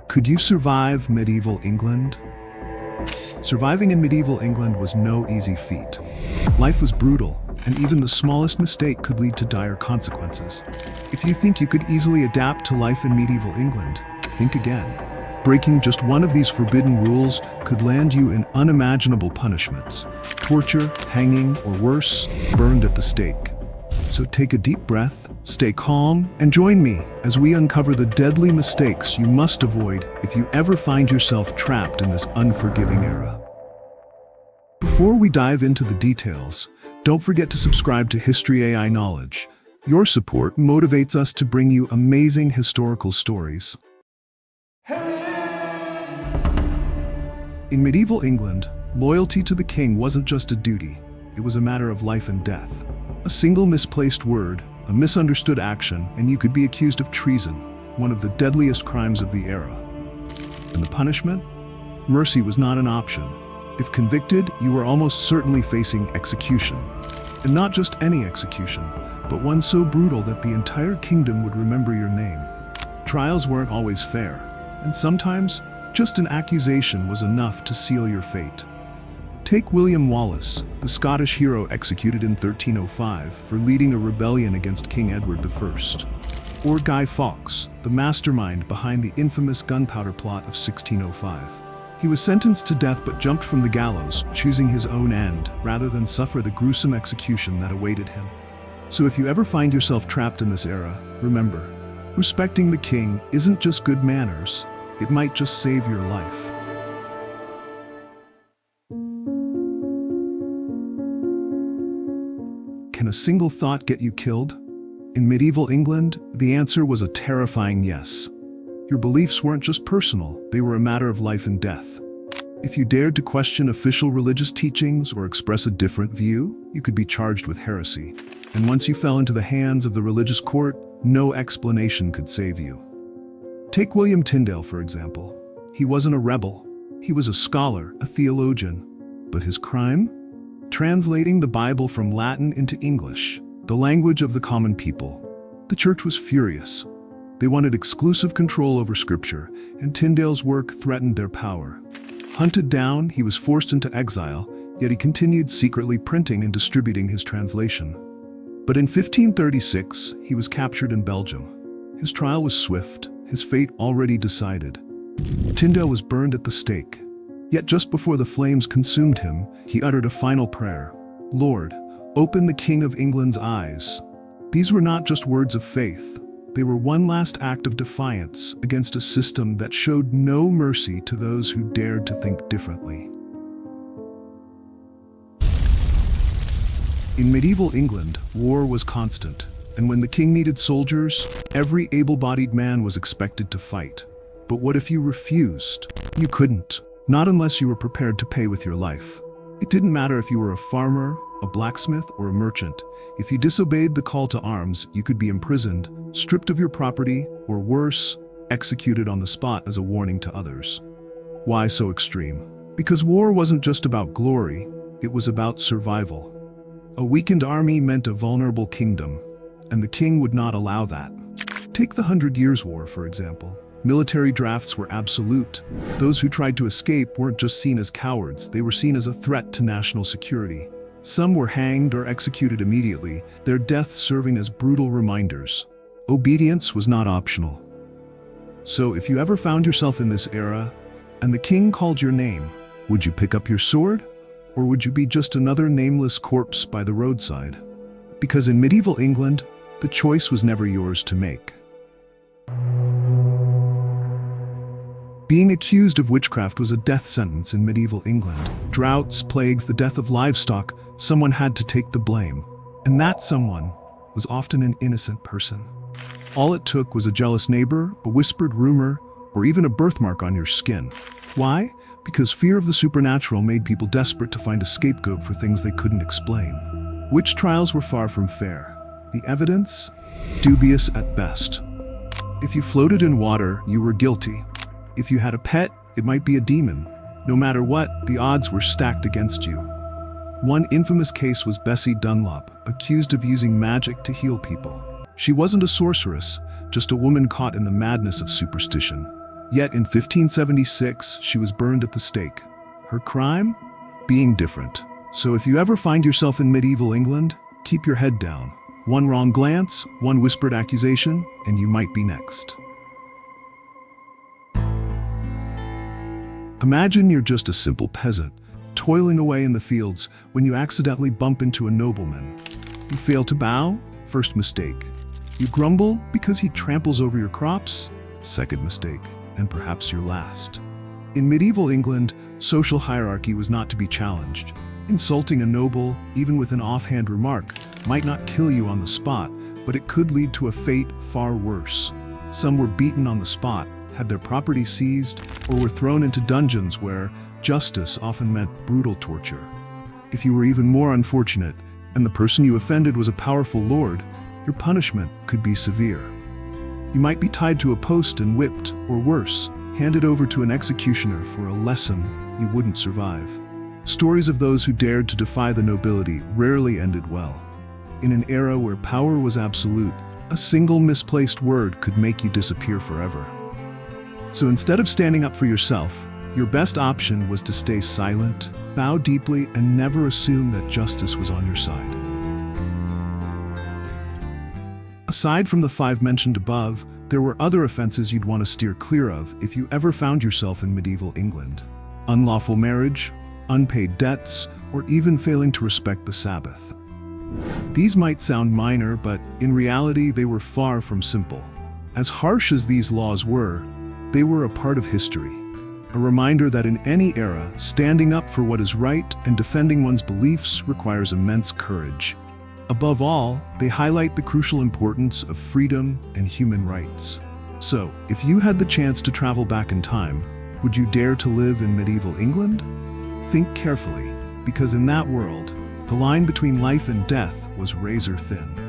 Could you survive medieval England? Surviving in medieval England was no easy feat. Life was brutal, and even the smallest mistake could lead to dire consequences. If you think you could easily adapt to life in medieval England, think again. Breaking just one of these forbidden rules could land you in unimaginable punishments: torture, hanging, or worse, burned at the stake. So take a deep breath, stay calm, and join me as we uncover the deadly mistakes you must avoid if you ever find yourself trapped in this unforgiving era. Before we dive into the details, don't forget to subscribe to History AI Knowledge. Your support motivates us to bring you amazing historical stories. In medieval England, loyalty to the king wasn't just a duty, it was a matter of life and death. A single misplaced word, a misunderstood action, and you could be accused of treason, one of the deadliest crimes of the era. And the punishment? Mercy was not an option. If convicted, you were almost certainly facing execution. And not just any execution, but one so brutal that the entire kingdom would remember your name. Trials weren't always fair, and sometimes just an accusation was enough to seal your fate. Take William Wallace, the Scottish hero executed in 1305 for leading a rebellion against King Edward I. Or Guy Fawkes, the mastermind behind the infamous gunpowder plot of 1605. He was sentenced to death but jumped from the gallows, choosing his own end rather than suffer the gruesome execution that awaited him. So if you ever find yourself trapped in this era, remember, respecting the king isn't just good manners, it might just save your life. Can a single thought get you killed? In medieval England, the answer was a terrifying yes. Your beliefs weren't just personal, they were a matter of life and death. If you dared to question official religious teachings or express a different view, you could be charged with heresy. And once you fell into the hands of the religious court, no explanation could save you. Take William Tyndale, for example. He wasn't a rebel. He was a scholar, a theologian. But his crime? Translating the Bible from Latin into English, the language of the common people. The church was furious. They wanted exclusive control over scripture, and Tyndale's work threatened their power. Hunted down, he was forced into exile, yet he continued secretly printing and distributing his translation. But in 1536, he was captured in Belgium. His trial was swift, his fate already decided. Tyndale was burned at the stake. Yet just before the flames consumed him, he uttered a final prayer. "Lord, open the King of England's eyes." These were not just words of faith. They were one last act of defiance against a system that showed no mercy to those who dared to think differently. In medieval England, war was constant, and when the king needed soldiers, every able-bodied man was expected to fight. But what if you refused? You couldn't, not unless you were prepared to pay with your life. It didn't matter if you were a farmer, a blacksmith, or a merchant. If you disobeyed the call to arms, you could be imprisoned, stripped of your property, or worse, executed on the spot as a warning to others. Why so extreme? Because war wasn't just about glory, it was about survival. A weakened army meant a vulnerable kingdom, and the king would not allow that. Take the 100 Years' War, for example. Military drafts were absolute. Those who tried to escape weren't just seen as cowards, they were seen as a threat to national security. Some were hanged or executed immediately, their deaths serving as brutal reminders. Obedience was not optional. So if you ever found yourself in this era, and the king called your name, would you pick up your sword? Or would you be just another nameless corpse by the roadside? Because in medieval England, the choice was never yours to make. Being accused of witchcraft was a death sentence in medieval England. Droughts, plagues, the death of livestock, someone had to take the blame. And that someone was often an innocent person. All it took was a jealous neighbor, a whispered rumor, or even a birthmark on your skin. Why? Because fear of the supernatural made people desperate to find a scapegoat for things they couldn't explain. Witch trials were far from fair. The evidence? Dubious at best. If you floated in water, you were guilty. If you had a pet, it might be a demon. No matter what, the odds were stacked against you. One infamous case was Bessie Dunlop, accused of using magic to heal people. She wasn't a sorceress, just a woman caught in the madness of superstition. Yet in 1576, she was burned at the stake. Her crime? Being different. So if you ever find yourself in medieval England, keep your head down. One wrong glance, one whispered accusation, and you might be next. Imagine you're just a simple peasant, toiling away in the fields when you accidentally bump into a nobleman. You fail to bow? First mistake. You grumble because he tramples over your crops? Second mistake, and perhaps your last. In medieval England, social hierarchy was not to be challenged. Insulting a noble, even with an offhand remark, might not kill you on the spot, but it could lead to a fate far worse. Some were beaten on the spot, had their property seized, or were thrown into dungeons where justice often meant brutal torture. If you were even more unfortunate, and the person you offended was a powerful lord, your punishment could be severe. You might be tied to a post and whipped, or worse, handed over to an executioner for a lesson you wouldn't survive. Stories of those who dared to defy the nobility rarely ended well. In an era where power was absolute, a single misplaced word could make you disappear forever. So instead of standing up for yourself, your best option was to stay silent, bow deeply, and never assume that justice was on your side. Aside from the 5 mentioned above, there were other offenses you'd want to steer clear of if you ever found yourself in medieval England. Unlawful marriage, unpaid debts, or even failing to respect the Sabbath. These might sound minor, but in reality they were far from simple. As harsh as these laws were, they were a part of history. A reminder that in any era, standing up for what is right and defending one's beliefs requires immense courage. Above all, they highlight the crucial importance of freedom and human rights. So, if you had the chance to travel back in time, would you dare to live in medieval England? Think carefully, because in that world, the line between life and death was razor thin.